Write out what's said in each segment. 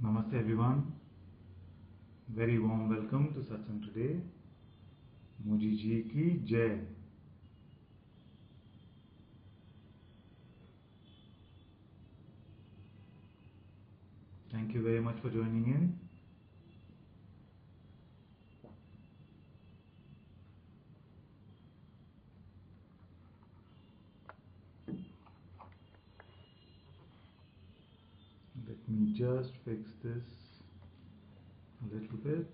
Namaste everyone. Very warm welcome to satsang today. Moji ji ki jai. Thank you very much for joining in. Let me just fix this a little bit.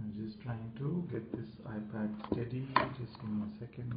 I'm just trying to get this iPad steady. Just give me a second.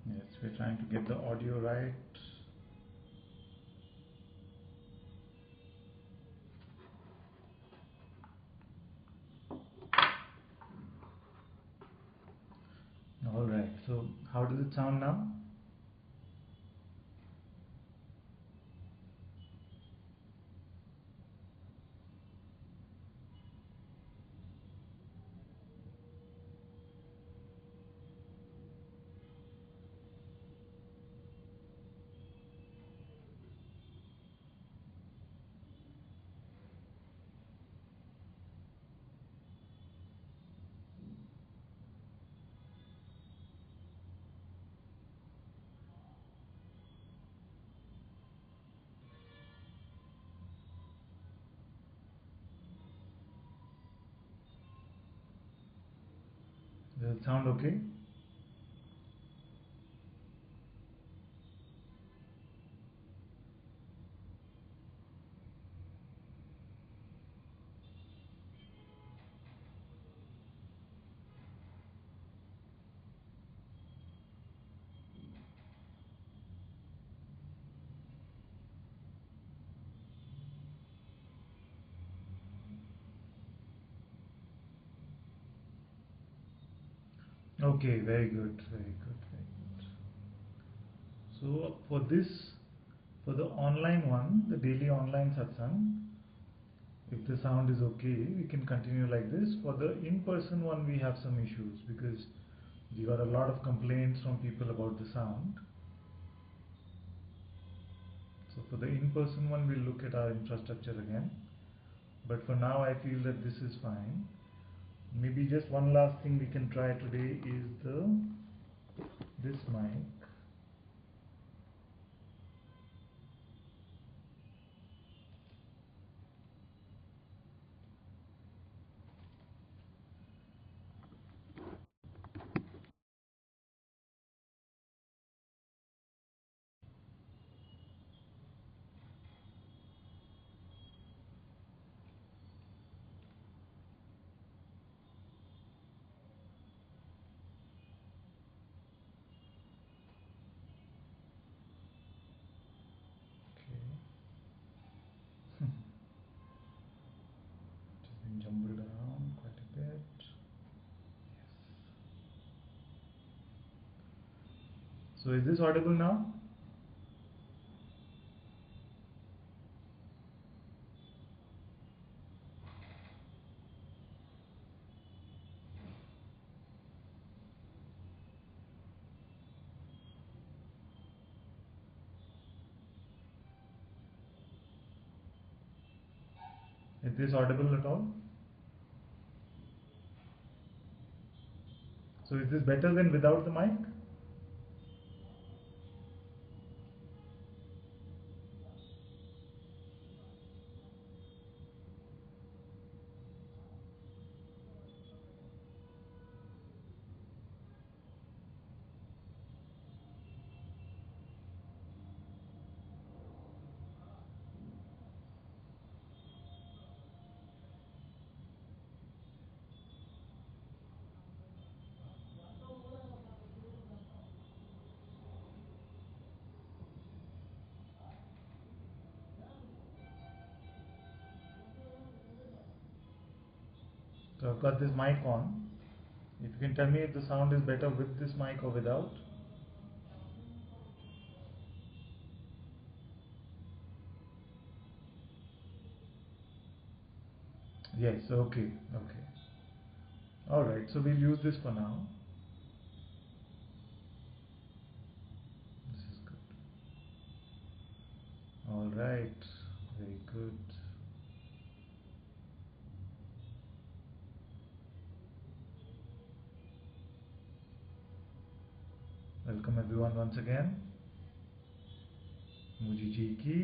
Yes, we're trying to get the audio right. All right, so how does it sound now? Does it sound okay? Okay, very good, very good, very good. So for the online one, the daily online satsang, if the sound is okay, we can continue like this. For the in-person one, we have some issues because we got a lot of complaints from people about the sound. So for the in-person one, we'll look at our infrastructure again. But for now, I feel that this is fine. Maybe just one last thing we can try today is this mic. So is this audible now? Is this audible at all? So is this better than without the mic? So I've got this mic on. If you can tell me if the sound is better with this mic or without. Yes, okay, okay. Alright, so we'll use this for now. This is good. Alright, very good. Welcome everyone once again. Muji ji ki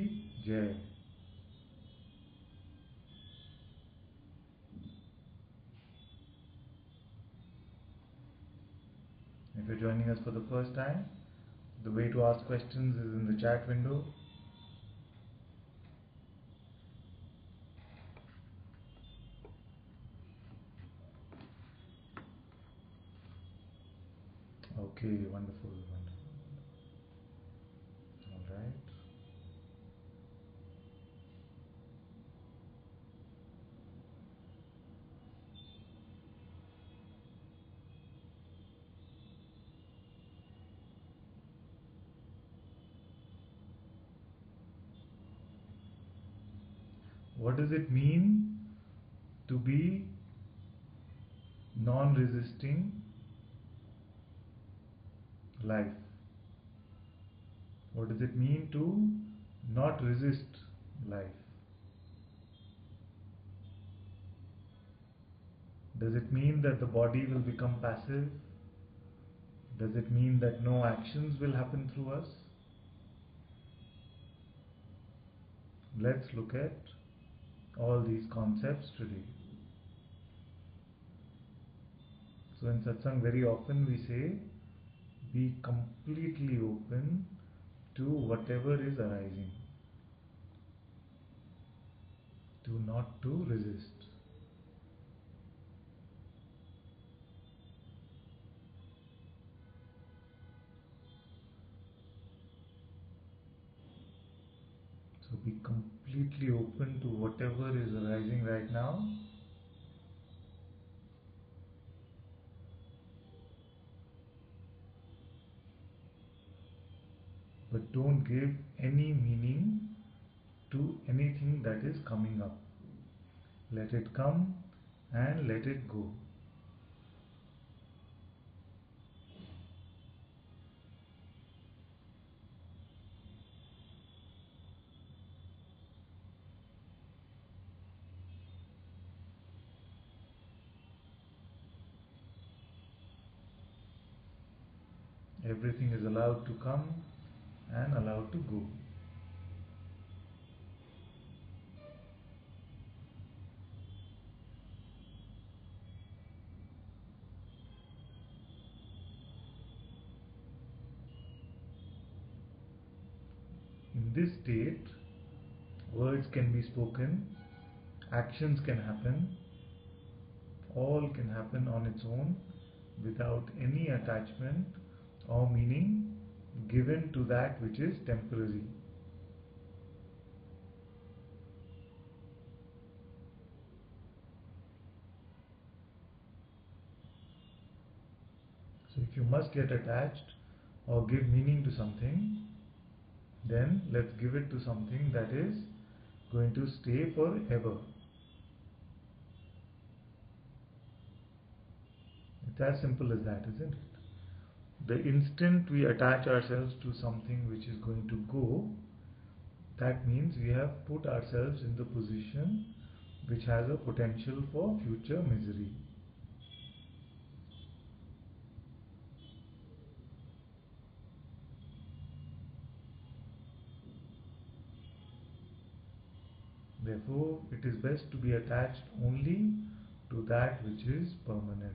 jai. If you're joining us for the first time, the way to ask questions is in the chat window. Okay, wonderful, wonderful. Alright. What does it mean to be non-resisting life? What does it mean to not resist life? Does it mean that the body will become passive? Does it mean that no actions will happen through us? Let's look at all these concepts today. So in satsang very often we say, be completely open to whatever is arising. Do not to resist. So be completely open to whatever is arising right now. But don't give any meaning to anything that is coming up. Let it come and let it go. Everything is allowed to come and allowed to go. In this state, words can be spoken, actions can happen, all can happen on its own without any attachment or meaning given to that which is temporary. So if you must get attached or give meaning to something, then let's give it to something that is going to stay forever. It's as simple as that, isn't it? The instant we attach ourselves to something which is going to go, that means we have put ourselves in the position which has a potential for future misery. Therefore, it is best to be attached only to that which is permanent.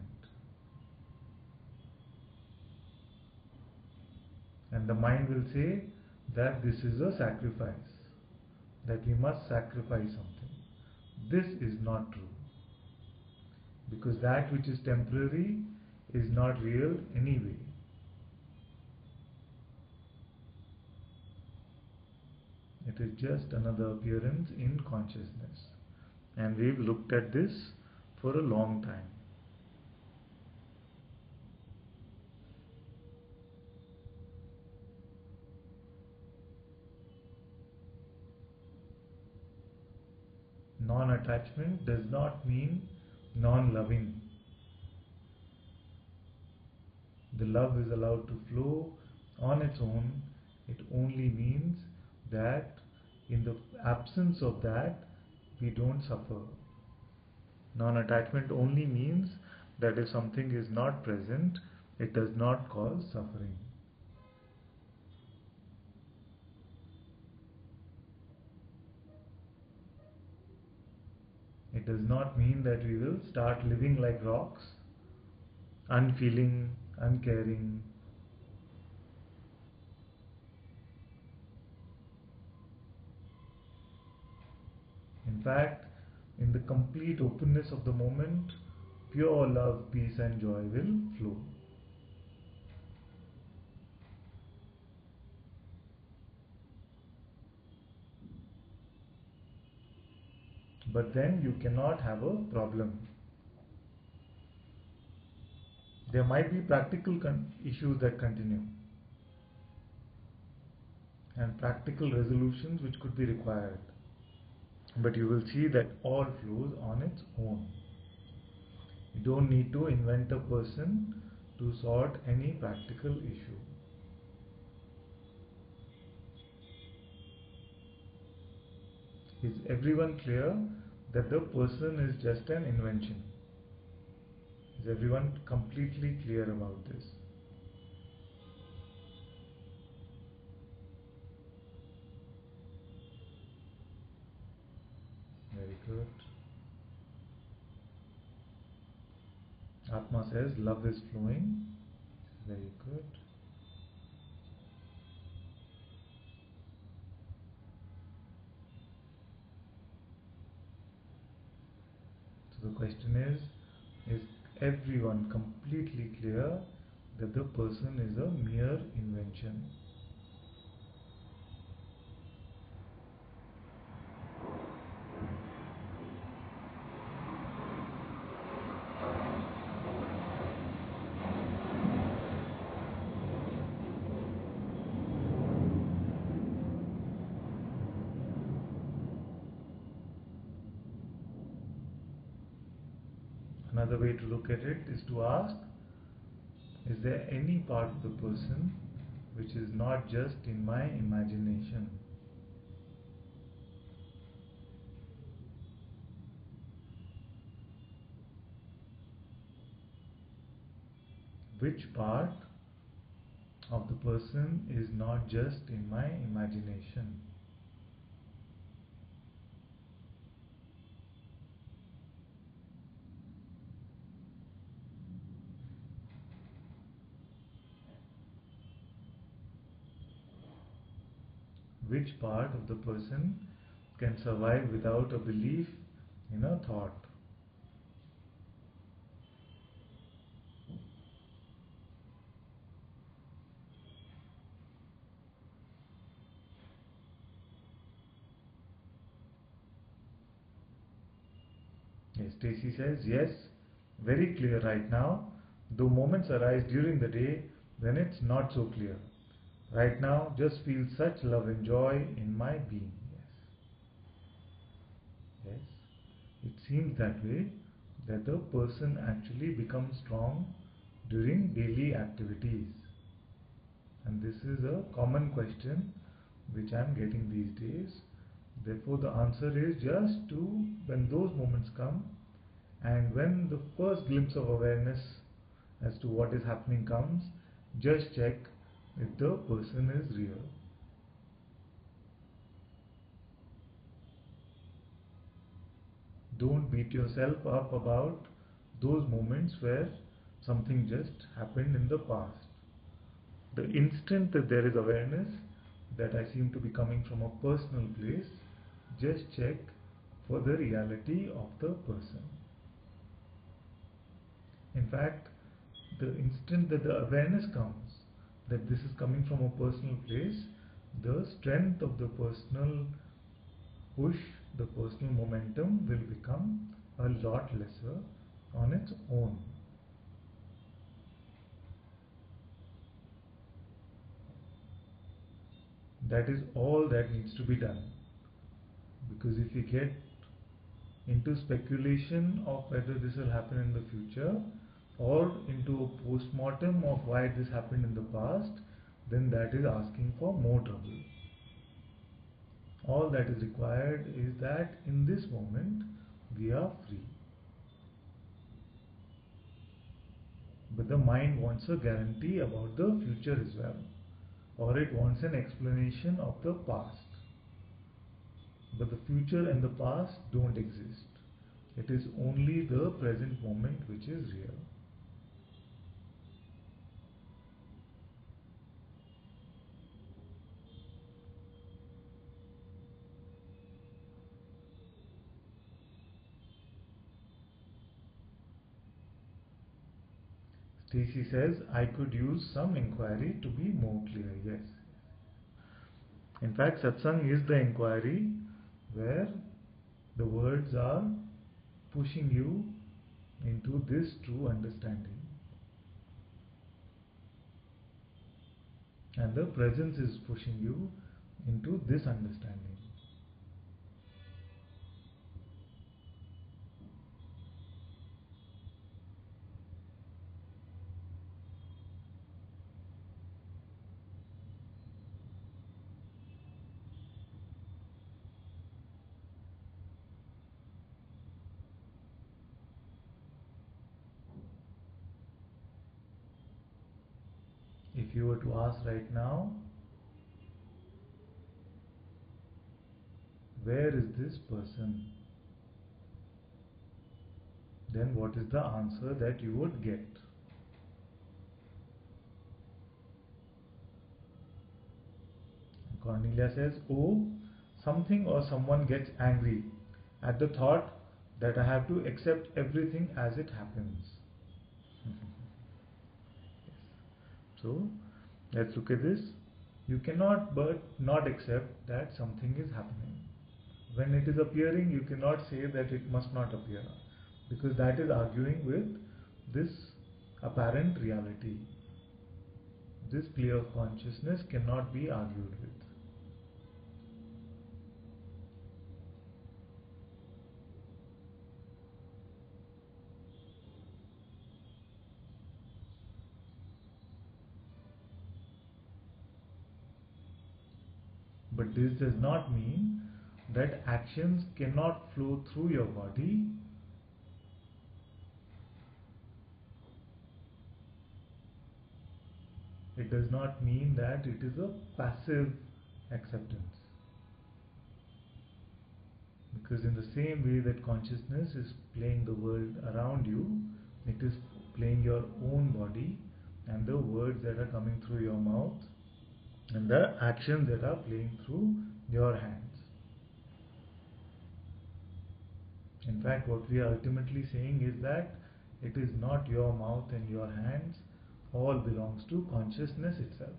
And the mind will say that this is a sacrifice, that we must sacrifice something. This is not true, because that which is temporary is not real anyway. It is just another appearance in consciousness. And we've looked at this for a long time. Non-attachment does not mean non-loving. The love is allowed to flow on its own. It only means that in the absence of that, we don't suffer. Non-attachment only means that if something is not present, it does not cause suffering. It does not mean that we will start living like rocks, unfeeling, uncaring. In fact, in the complete openness of the moment, pure love, peace and joy will flow. But then you cannot have a problem. There might be practical issues that continue, and practical resolutions which could be required. But you will see that all flows on its own. You don't need to invent a person to sort any practical issue. Is everyone clear that the person is just an invention? Is everyone completely clear about this? Very good. Atma says love is flowing. Very good. So the question is everyone completely clear that the person is a mere invention? Another way to look at it is to ask, is there any part of the person which is not just in my imagination? Which part of the person is not just in my imagination? Which part of the person can survive without a belief in a thought? Yes, Stacy says, yes, very clear right now. Though moments arise during the day, when it's not so clear. Right now, just feel such love and joy in my being. Yes. It seems that way, that the person actually becomes strong during daily activities. And this is a common question which I am getting these days. Therefore, the answer is just to, when those moments come and when the first glimpse of awareness as to what is happening comes, just check if the person is real. Don't beat yourself up about those moments where something just happened in the past. The instant that there is awareness that I seem to be coming from a personal place, just check for the reality of the person. In fact, the instant that the awareness comes that this is coming from a personal place, the strength of the personal push, the personal momentum will become a lot lesser on its own. That is all that needs to be done. Because if we get into speculation of whether this will happen in the future or into a post-mortem of why this happened in the past, then that is asking for more trouble. All that is required is that in this moment we are free. But the mind wants a guarantee about the future as well, or it wants an explanation of the past. But the future and the past don't exist. It is only the present moment which is real. Stacy says, I could use some inquiry to be more clear. Yes. In fact, satsang is the inquiry where the words are pushing you into this true understanding. And the presence is pushing you into this understanding. If you were to ask right now, where is this person? Then what is the answer that you would get? Cornelia says, oh, something or someone gets angry at the thought that I have to accept everything as it happens. So, let's look at this. You cannot but not accept that something is happening. When it is appearing, you cannot say that it must not appear, because that is arguing with this apparent reality. This play of consciousness cannot be argued with. But this does not mean that actions cannot flow through your body. It does not mean that it is a passive acceptance. Because in the same way that consciousness is playing the world around you, it is playing your own body and the words that are coming through your mouth and the actions that are playing through your hands. In fact, what we are ultimately saying is that it is not your mouth and your hands, all belongs to consciousness itself.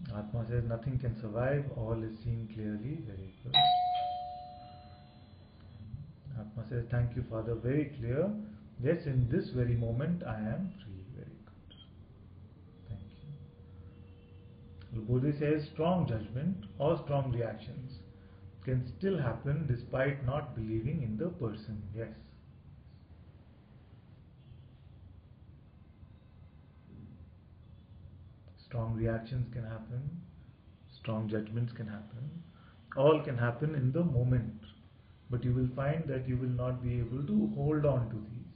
Atma says nothing can survive, all is seen clearly. Very good. Atma says, thank you, Father, very clear. Yes, in this very moment I am free. Very good. Thank you. Buddha says, strong judgment or strong reactions can still happen despite not believing in the person. Yes. Strong reactions can happen, strong judgments can happen, all can happen in the moment. But you will find that you will not be able to hold on to these.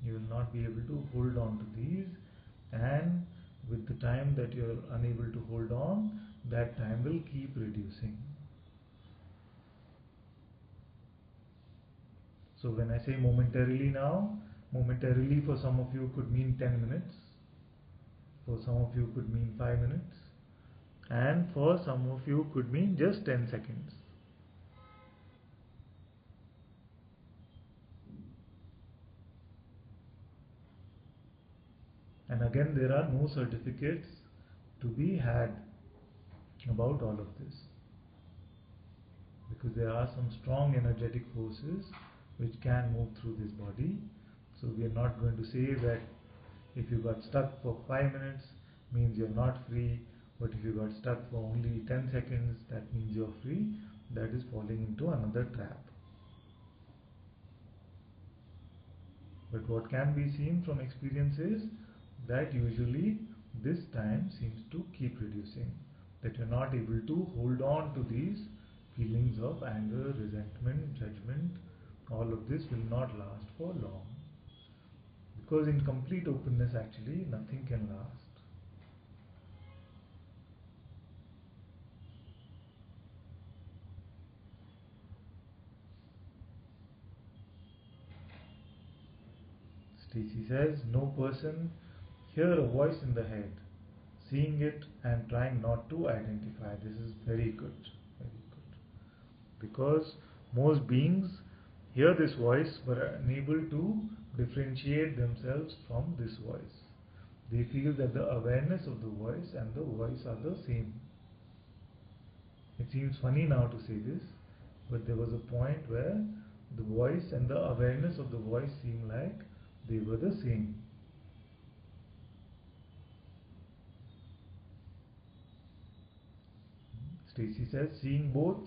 You will not be able to hold on to these, and with the time that you are unable to hold on, that time will keep reducing. So when I say momentarily now, momentarily for some of you could mean 10 minutes, for some of you could mean 5 minutes, and for some of you could mean just 10 seconds. And again, there are no certificates to be had about all of this, because there are some strong energetic forces which can move through this body. So we are not going to say that if you got stuck for 5 minutes means you're not free, but if you got stuck for only 10 seconds that means you're free. That is falling into another trap. But what can be seen from experience is that usually this time seems to keep reducing, that you're not able to hold on to these feelings of anger, resentment, judgment. All of this will not last for long, because in complete openness actually nothing can last. Stacy says, no person hear a voice in the head, seeing it and trying not to identify. This is very good, very good. Because most beings hear this voice but are unable to differentiate themselves from this voice. They feel that the awareness of the voice and the voice are the same. It seems funny now to say this, but there was a point where the voice and the awareness of the voice seemed like they were the same. Stacy says, seeing both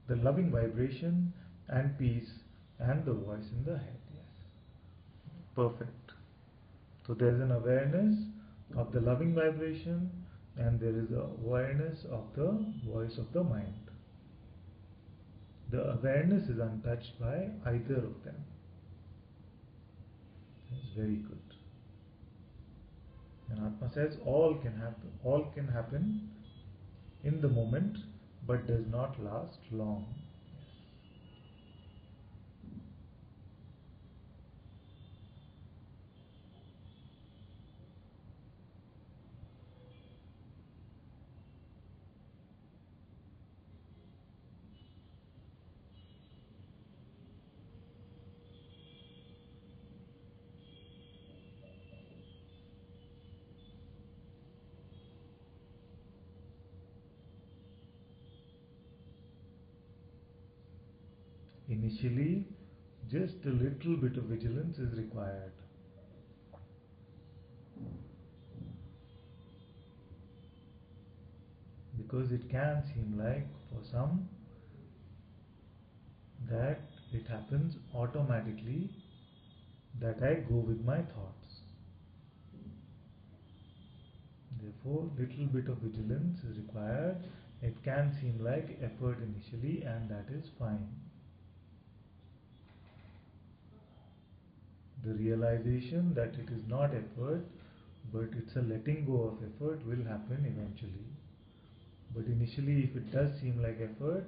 the loving vibration and peace and the voice in the head. Yes. Perfect. So there is an awareness of the loving vibration and there is a awareness of the voice of the mind. The awareness is untouched by either of them. It's very good. And Atma says all can happen in the moment, but does not last long. Initially, just a little bit of vigilance is required. Because it can seem like for some that it happens automatically, that I go with my thoughts. Therefore, little bit of vigilance is required. It can seem like effort initially, and that is fine. The realization that it is not effort, but it's a letting go of effort will happen eventually. But initially, if it does seem like effort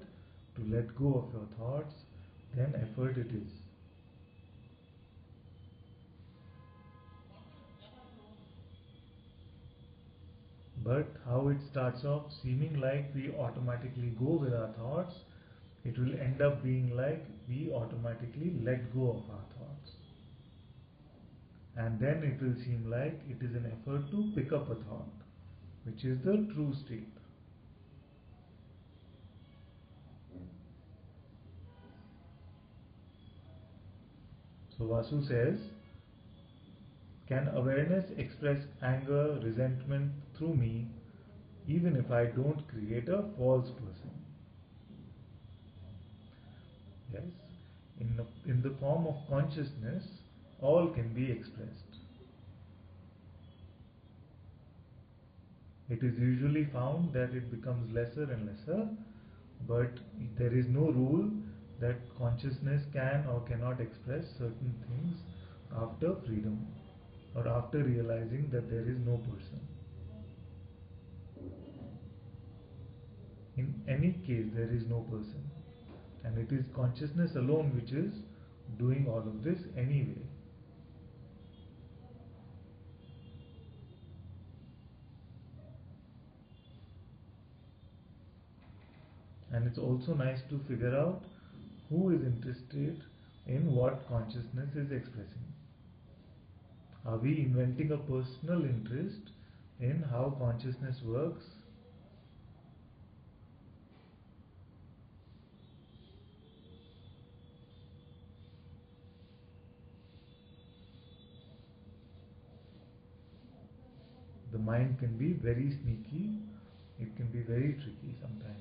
to let go of your thoughts, then effort it is. But how it starts off seeming like we automatically go with our thoughts, it will end up being like we automatically let go of our thoughts. And then it will seem like it is an effort to pick up a thought, which is the true state. So Vasu says, can awareness express anger, resentment through me even if I don't create a false person? Yes. In the form of consciousness, all can be expressed. It is usually found that it becomes lesser and lesser, but there is no rule that consciousness can or cannot express certain things after freedom or after realizing that there is no person. In any case, there is no person, and it is consciousness alone which is doing all of this anyway. And it's also nice to figure out who is interested in what consciousness is expressing. Are we inventing a personal interest in how consciousness works? The mind can be very sneaky, it can be very tricky sometimes.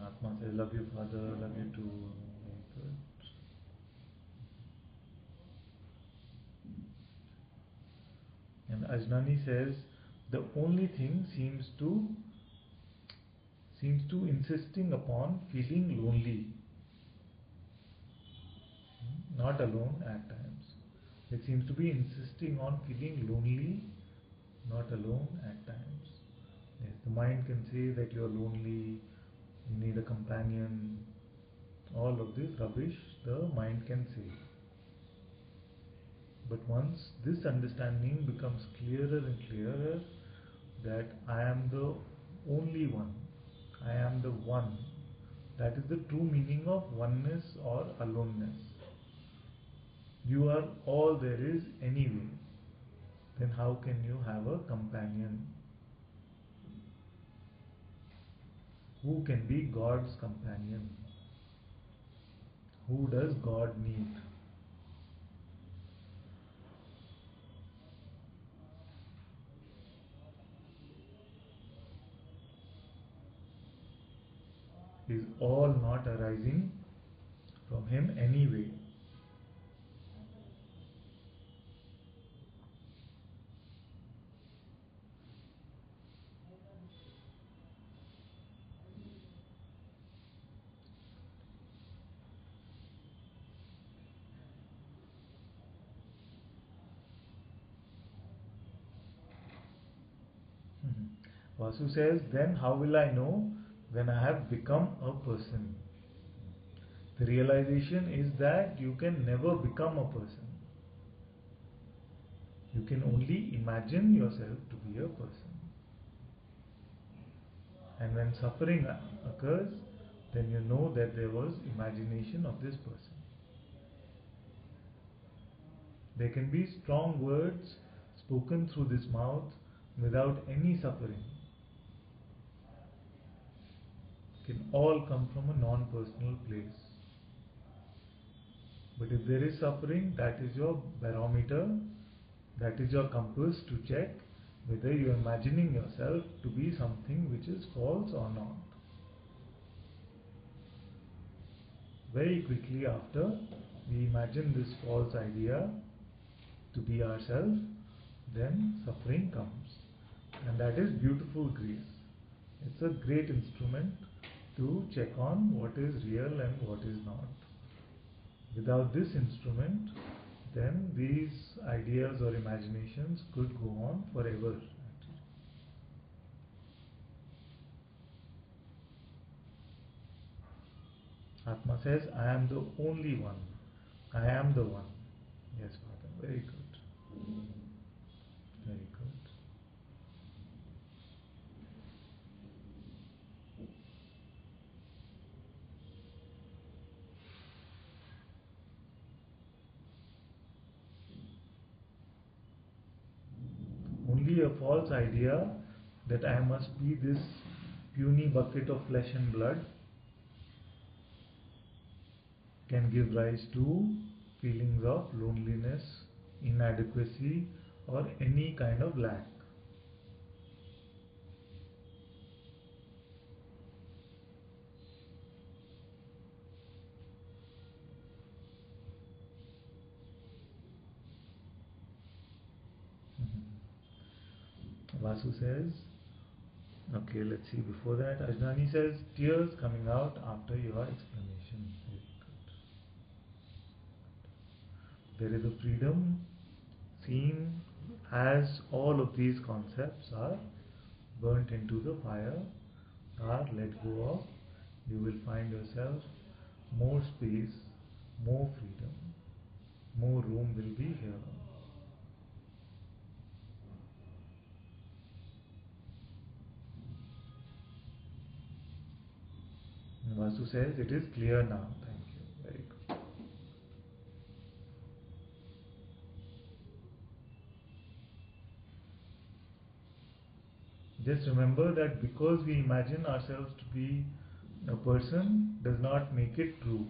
Atma says, love you father, love you too. Very good. And Ajnani says, the only thing seems to insisting upon feeling lonely, not alone at times. It seems to be insisting on feeling lonely, not alone at times. Yes, the mind can say that you are lonely, you need a companion, all of this rubbish the mind can say. But once this understanding becomes clearer and clearer that I am the only one, I am the one, that is the true meaning of oneness or aloneness. You are all there is anyway. Then how can you have a companion? Who can be God's companion? Who does God need? Is all not arising from Him anyway. Vasu says, then how will I know when I have become a person? The realization is that you can never become a person. You can only imagine yourself to be a person. And when suffering occurs, then you know that there was imagination of this person. There can be strong words spoken through this mouth without any suffering. It can all come from a non-personal place. But if there is suffering, that is your barometer, that is your compass to check whether you are imagining yourself to be something which is false or not. Very quickly after we imagine this false idea to be ourselves, then suffering comes. And that is beautiful grace. It's a great instrument to check on what is real and what is not. Without this instrument, then these ideas or imaginations could go on forever. Atma says, I am the only one. I am the one. Yes, Father. Very good. Very good. only a false idea that I must be this puny bucket of flesh and blood can give rise to feelings of loneliness, inadequacy, or any kind of lack. Vasu says, okay, let's see, before that, Ajnani says, tears coming out after your explanation. Very good. There is a freedom seen as all of these concepts are burnt into the fire, are let go of. You will find yourself more space, more freedom, more room will be here. Vasu says it is clear now. Thank you. Very good. Just remember that because we imagine ourselves to be a person does not make it true.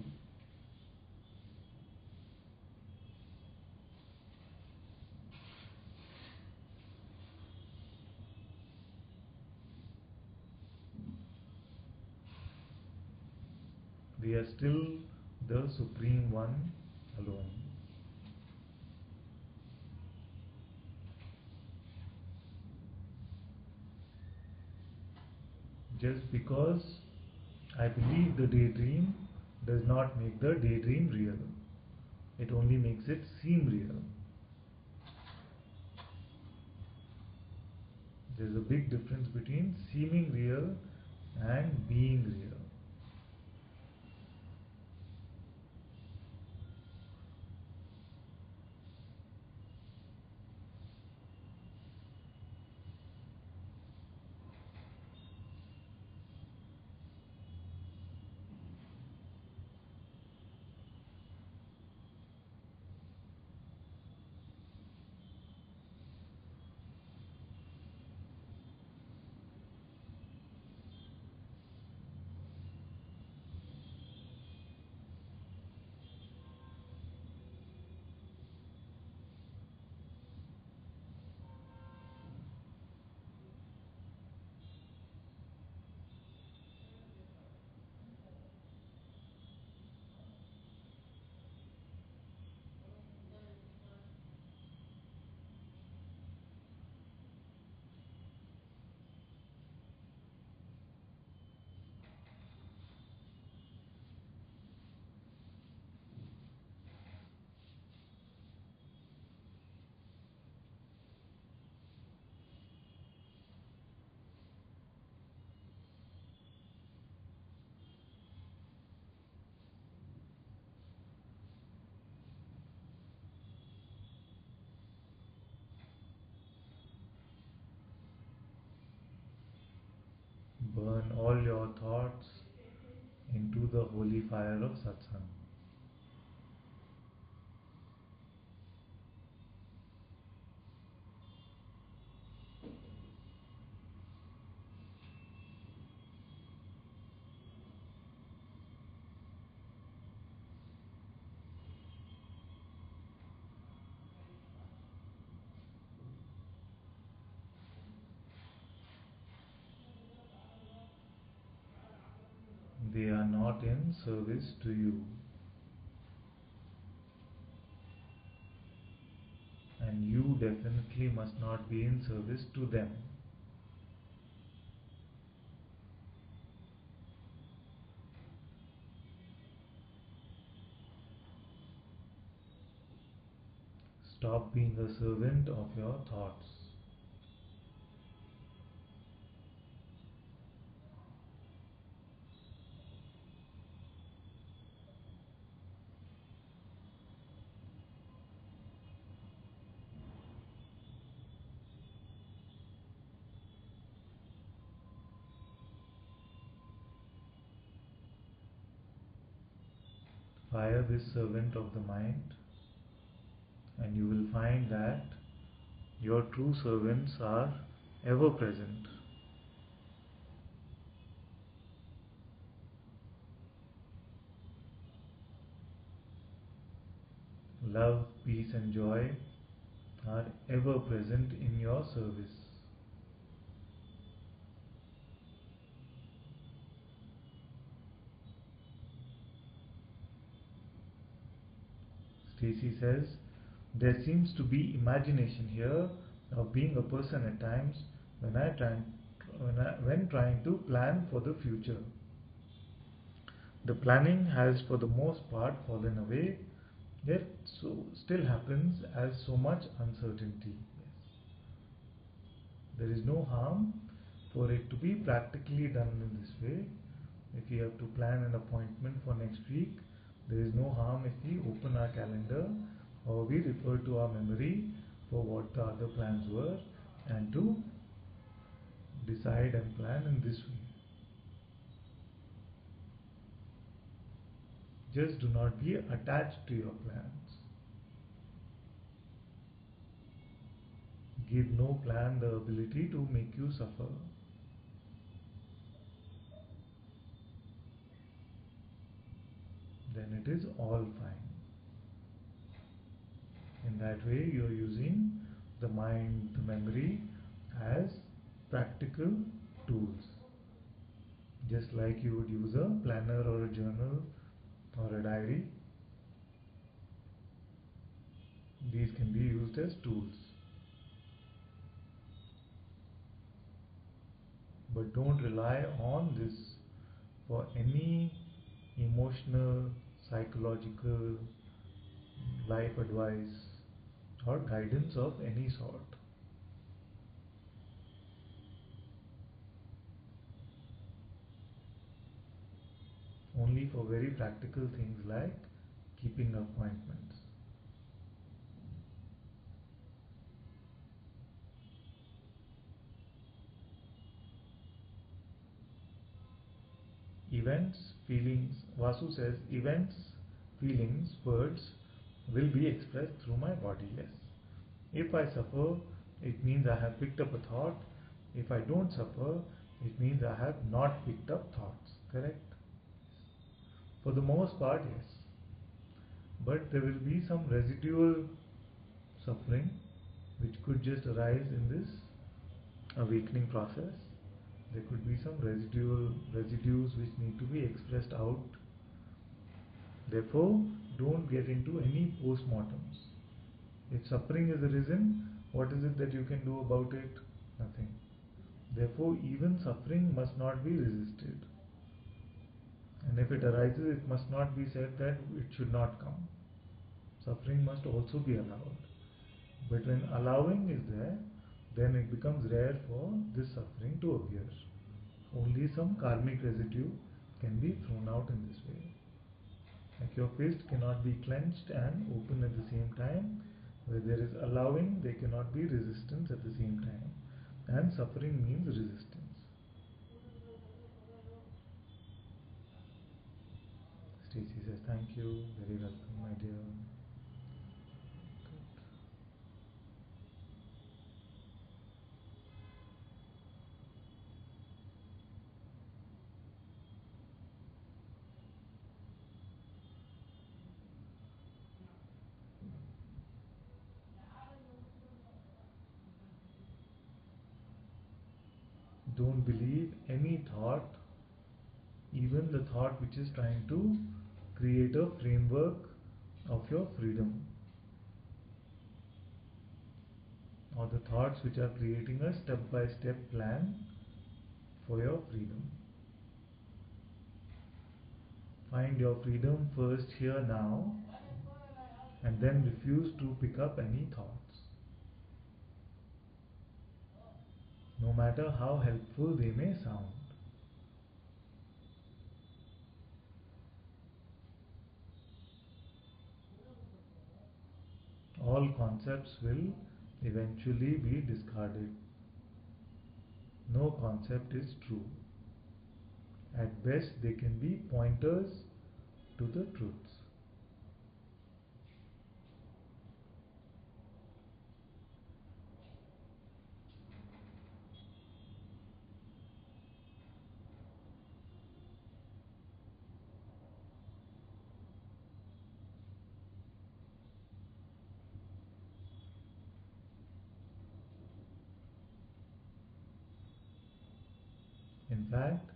We are still the Supreme One alone. Just because I believe the daydream does not make the daydream real. It only makes it seem real. There's a big difference between seeming real and being real. Burn all your thoughts into the holy fire of satsang. They are not in service to you, and you definitely must not be in service to them. Stop being a servant of your thoughts. Fire this servant of the mind, and you will find that Your true servants are ever present. Love, peace, and joy are ever present in your service. Stacy says, there seems to be imagination here of being a person at times when trying to plan for the future. The planning has for the most part fallen away, yet still happens as so much uncertainty. Yes. There is no harm for it to be practically done in this way. If we have to plan an appointment for next week, there is no harm if we open our calendar or we refer to our memory for what the other plans were and to decide and plan in this way. Just do not be attached to your plans. Give no plan the ability to make you suffer. Then it is all fine. In that way, you are using the mind, the memory as practical tools. Just like you would use a planner or a journal or a diary, these can be used as tools. But don't rely on this for any emotional, psychological, life advice or guidance of any sort. Only for very practical things like keeping appointments. Events, feelings, Vasu says, events, feelings, words will be expressed through my body. Yes. If I suffer, it means I have picked up a thought. If I don't suffer, it means I have not picked up thoughts. Correct? For the most part, yes. But there will be some residual suffering which could just arise in this awakening process. There could be some residues which need to be expressed out. Therefore, don't get into any postmortems. If suffering is arisen, what is it that you can do about it? Nothing. Therefore, even suffering must not be resisted. And if it arises, it must not be said that it should not come. Suffering must also be allowed. But when allowing is there, then it becomes rare for this suffering to appear. Only some karmic residue can be thrown out in this way. Like your fist cannot be clenched and open at the same time. Where there is allowing, there cannot be resistance at the same time. And suffering means resistance. Stacy says, thank you, very welcome, my dear. Don't believe any thought, even the thought which is trying to create a framework of your freedom, or the thoughts which are creating a step-by-step plan for your freedom. Find your freedom first here now, and then refuse to pick up any thoughts, no matter how helpful they may sound. All concepts will eventually be discarded. No concept is true. At best, they can be pointers to the truths. In fact,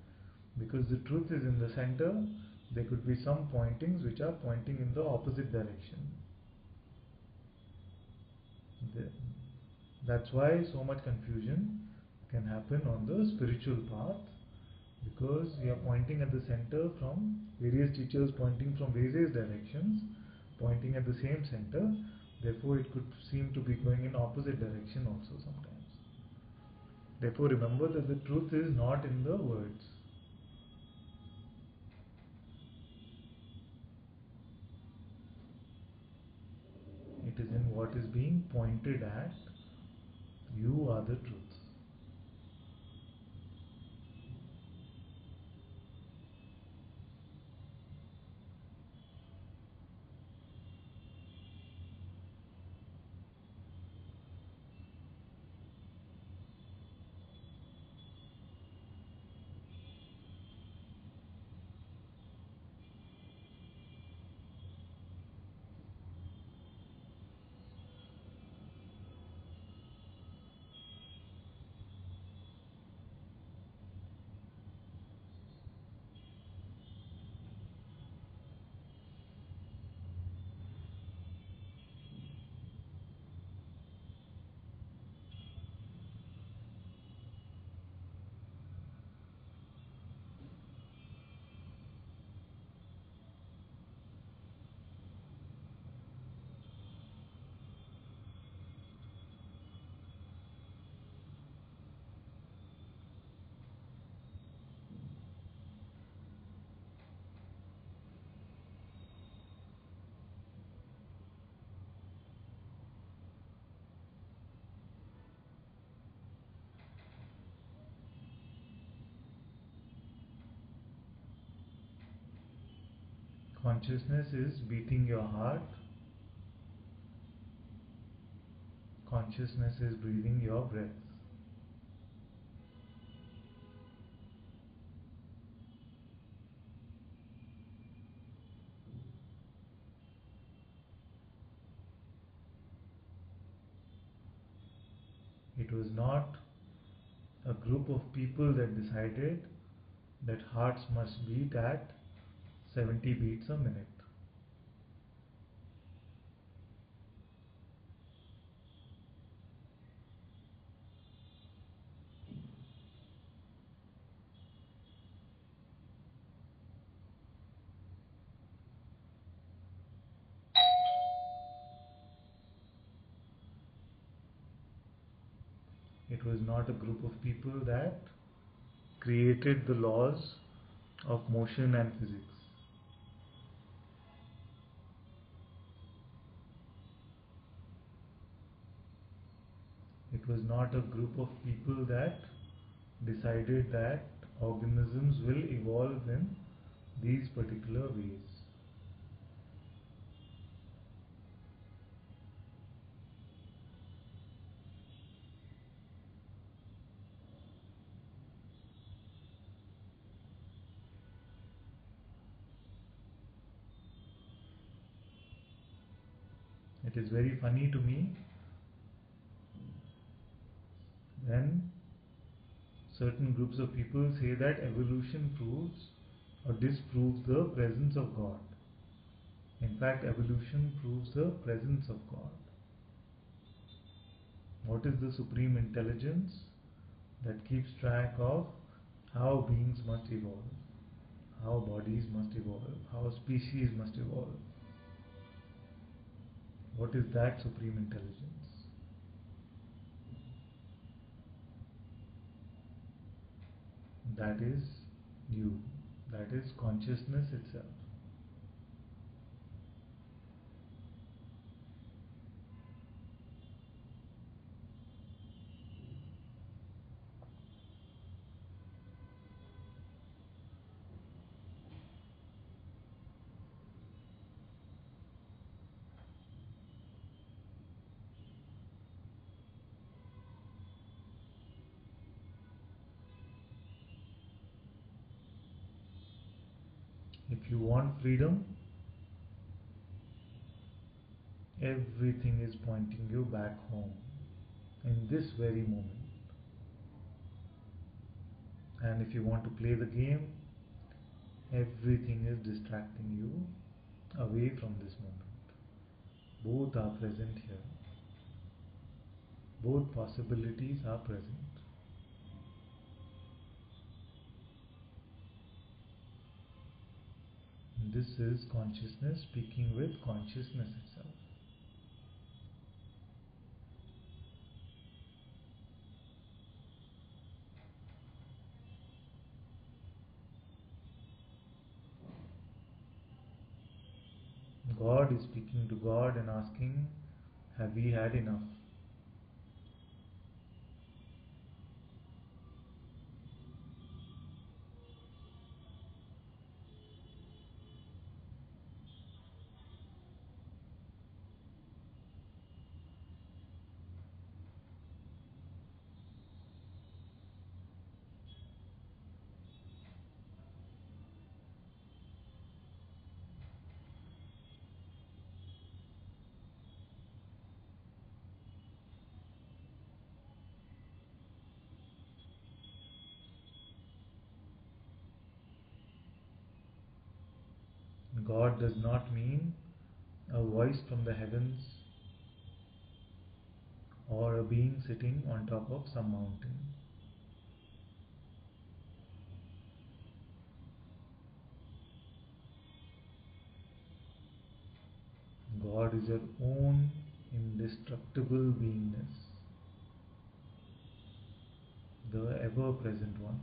because the truth is in the center, there could be some pointings which are pointing in the opposite direction. That's why so much confusion can happen on the spiritual path, because we are pointing at the center from various teachers pointing from various directions, pointing at the same center. Therefore, it could seem to be going in opposite direction also sometimes. Therefore, remember that the truth is not in the words. It is in what is being pointed at. You are the truth. Consciousness is beating your heart. Consciousness is breathing your breath. It was not a group of people that decided that hearts must beat at 70 beats a minute. It was not a group of people that created the laws of motion and physics. It was not a group of people that decided that organisms will evolve in these particular ways. It is very funny to me when certain groups of people say that evolution proves or disproves the presence of God. In fact, evolution proves the presence of God. What is the supreme intelligence that keeps track of how beings must evolve, how bodies must evolve, how species must evolve? What is that supreme intelligence? That is you. That is consciousness itself. If you want freedom, everything is pointing you back home in this very moment. And if you want to play the game, everything is distracting you away from this moment. Both are present here. Both possibilities are present. This is consciousness speaking with consciousness itself. God is speaking to God and asking, have we had enough? God does not mean a voice from the heavens or a being sitting on top of some mountain. God is your own indestructible beingness, the ever present one.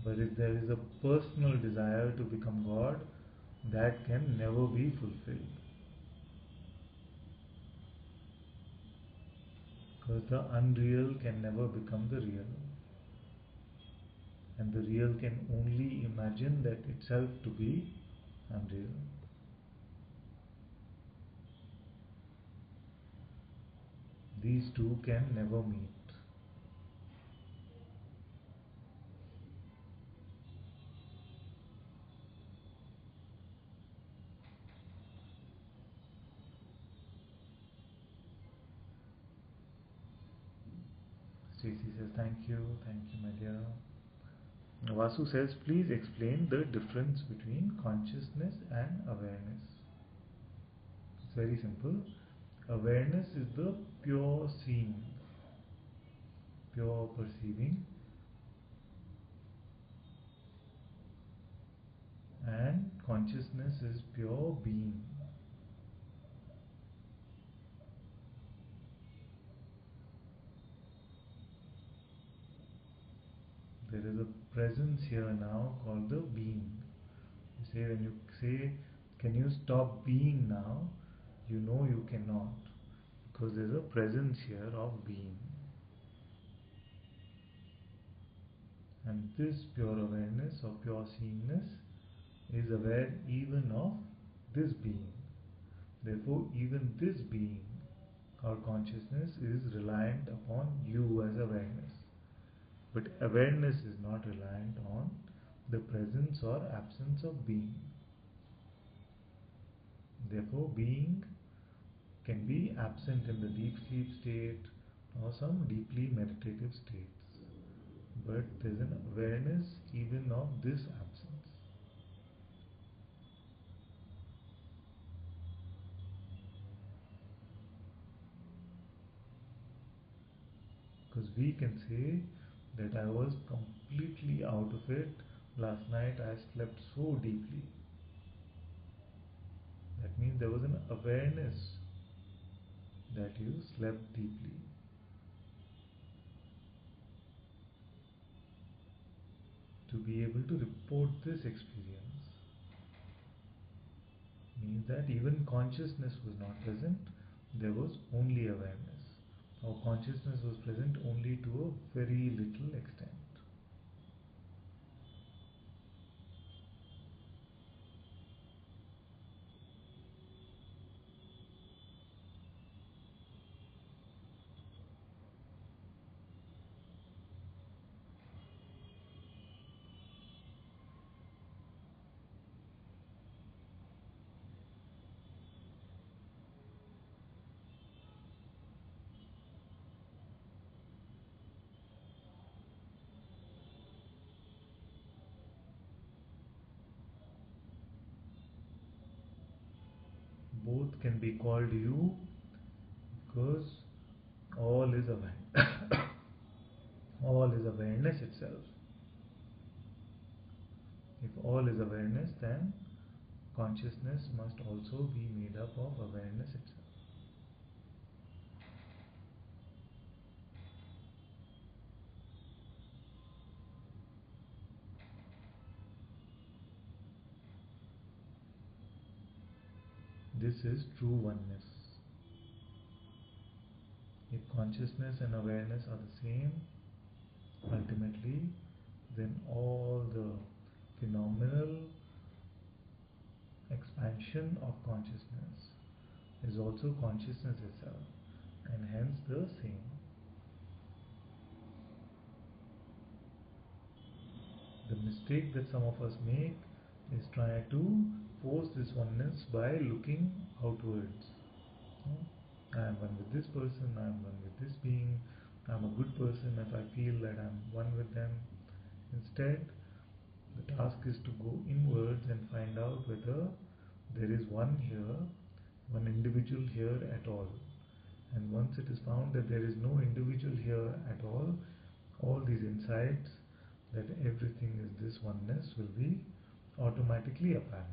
But if there is a personal desire to become God, that can never be fulfilled. Because the unreal can never become the real. And the real can only imagine that itself to be unreal. These two can never meet. Stacy says, thank you, my dear. Vasu says, please explain the difference between consciousness and awareness. It's very simple. Awareness is the pure seeing, pure perceiving, and consciousness is pure being. There is a presence here now called the being. You say, when you say, can you stop being now? You know you cannot, because there is a presence here of being. And this pure awareness or pure seingness is aware even of this being. Therefore, even this being or consciousness is reliant upon you as awareness. But awareness is not reliant on the presence or absence of being. Therefore, being can be absent in the deep sleep state or some deeply meditative states. But there is an awareness even of this absence. Because we can say that I was completely out of it. Last night I slept so deeply. That means there was an awareness that you slept deeply. To be able to report this experience means that even consciousness was not present, there was only awareness. Or consciousness was present only to a very little extent. both can be called you, because all is awareness. All is awareness itself. If all is awareness, then consciousness must also be made up of awareness itself. This is true oneness. If consciousness and awareness are the same, ultimately, then all the phenomenal expansion of consciousness is also consciousness itself, and hence the same. The mistake that some of us make is trying to force this oneness by looking outwards. I am one with this person, I am one with this being, I am a good person if I feel that I am one with them. Instead, the task is to go inwards and find out whether there is one here, one individual here at all. And once it is found that there is no individual here at all these insights that everything is this oneness will be automatically apparent.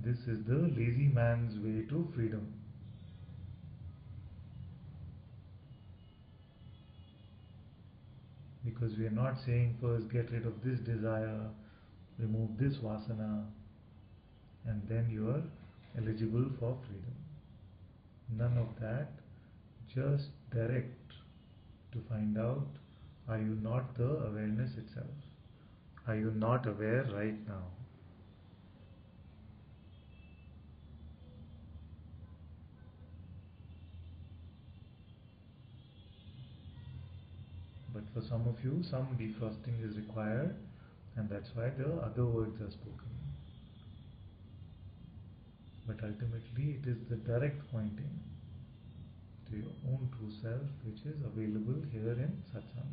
This is the lazy man's way to freedom. Because we are not saying first get rid of this desire, remove this vasana, and then you are eligible for freedom. None of that. Just direct to find out, are you not the awareness itself? Are you not aware right now? But for some of you, some defrosting is required, and that's why the other words are spoken. But ultimately, it is the direct pointing to your own true self which is available here in satsang.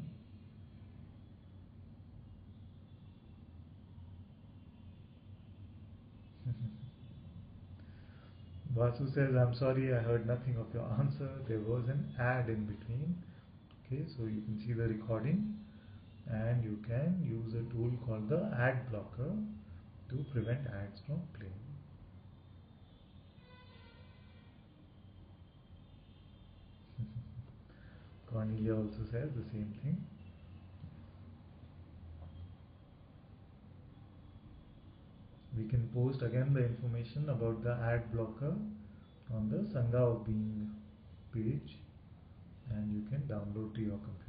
Vasu says, I'm sorry, I heard nothing of your answer. There was an ad in between. Okay, so you can see the recording, and you can use a tool called the ad blocker to prevent ads from playing. Cornelia also says the same thing. We can post again the information about the ad blocker on the Sangha of Being page, and you can download to your computer.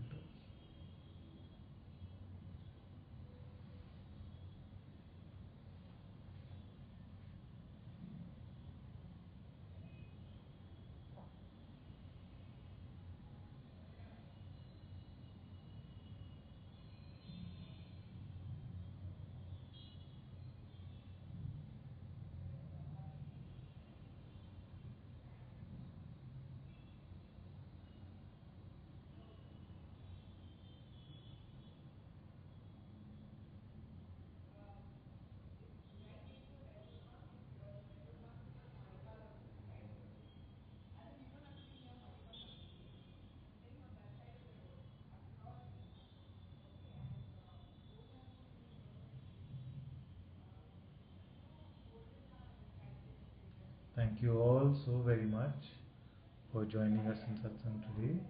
Thank you all so very much for joining us in satsang today.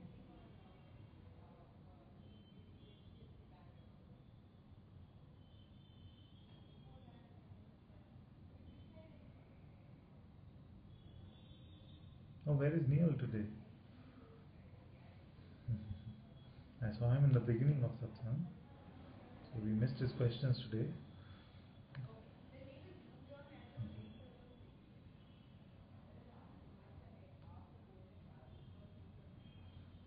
Oh, where is Neil today? I saw him in the beginning of satsang, so we missed his questions today.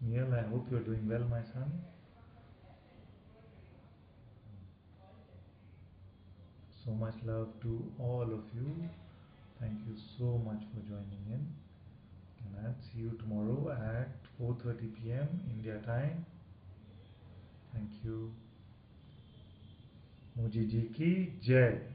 Neil, I hope you're doing well, my son. So much love to all of you. Thank you so much for joining in, and I'll see you tomorrow at 4:30 p.m. India time. Thank you. Moji ji ki jai.